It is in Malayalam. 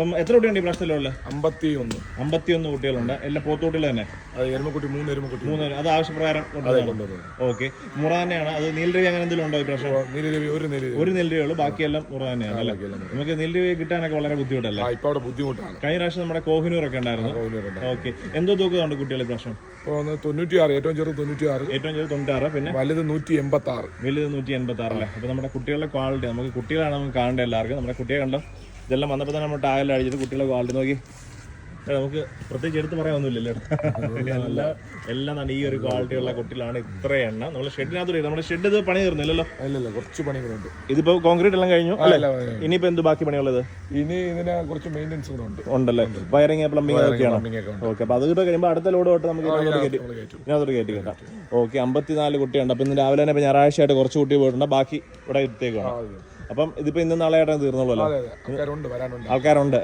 അപ്പം എത്ര കുട്ടിയുണ്ട് ഈ പ്രശ്നത്തിലുള്ള? 51 കുട്ടികളുണ്ട്. എല്ലാം പോത്തുകുട്ടികൾ തന്നെ. മൂന്ന് എരുമക്കുട്ടി. അത് ആവശ്യപ്രകാരം ഓക്കെ. മുറ തന്നെയാണ്. അത് നീലരവി അങ്ങനെ എന്തെങ്കിലും ഉണ്ടോ ഈ പ്രശ്നം? ഒരു നീലരവിയുള്ളൂ, ബാക്കിയെല്ലാം മുറ തന്നെയാണ് അല്ലേ? നമുക്ക് നീലരവി കിട്ടാനൊക്കെ വളരെ ബുദ്ധിമുട്ടല്ലേ? ബുദ്ധിമുട്ടാണ്. കഴിഞ്ഞ പ്രാവശ്യം നമ്മുടെ കോഹിനൂറൊക്കെ ഉണ്ടായിരുന്നു. ഓക്കെ. എന്തോ തൂക്കമുണ്ട് കുട്ടികളെ പ്രശ്നം? 96, ഏറ്റവും ചെറുത് 96, പിന്നെ വലുത് 186. വലുത് 186 അല്ലേ? അപ്പൊ നമ്മുടെ കുട്ടികളുടെ ക്വാളിറ്റി, നമുക്ക് കുട്ടികളാണ് നമുക്ക് കാണേണ്ടത് എല്ലാവർക്കും. നമ്മുടെ കുട്ടിയെ കണ്ടോ, ഇതെല്ലാം വന്നപ്പോൾ തന്നെ നമ്മൾ ടാഗെല്ലാം അടിച്ചിട്ട് കുട്ടികളെ ക്വാളിറ്റി നോക്കി. നമുക്ക് പ്രത്യേകിച്ച് എടുത്ത് പറയാനൊന്നുമില്ലല്ലോ. എല്ലാം തന്നെ ഈ ഒരു ക്വാളിറ്റിയുള്ള കുട്ടികളാണ്. ഇത്ര എണ്ണം നമ്മൾ ഷെഡിനകത്ത്. നമ്മുടെ ഷെഡ് ഇത് പണി തീർന്നില്ലല്ലോ? അല്ലല്ല, കുറച്ച് പണികളുണ്ട്. ഇതിപ്പോ കോൺക്രീറ്റ് എല്ലാം കഴിഞ്ഞു അല്ലേ? ഇനിയിപ്പോ എന്ത് ബാക്കി പണിയുള്ളത്? ഇനി ഇതിന് കുറച്ച് മെയിൻ്റെനൻസ് ഉണ്ടല്ലേ? വയറിങ്, പ്ലംബിംഗ് ഒക്കെയാണ്. ഓക്കെ. അപ്പൊ അത് കൂടെ കഴിയുമ്പോൾ അടുത്ത ലോഡ് തൊട്ട് നമുക്ക് ഇതിനകത്തോട്ട് കയറ്റി കേട്ടാം. ഓക്കെ. 54 കുട്ടിയുണ്ട്. അപ്പൊ ഇന്ന് രാവിലെ തന്നെ ഞായറാഴ്ച ആയിട്ട് കുറച്ച് കുട്ടി പോയിട്ടുണ്ട്. ബാക്കി ഇവിടെ എത്തിയേക്കാണ്. അപ്പം ഇതിപ്പോ ഇന്ന് നാളെ ആയിട്ടാണ് തീർന്നുള്ളൂ. ആൾക്കാരുണ്ട്. ആൾക്കാരുണ്ട്.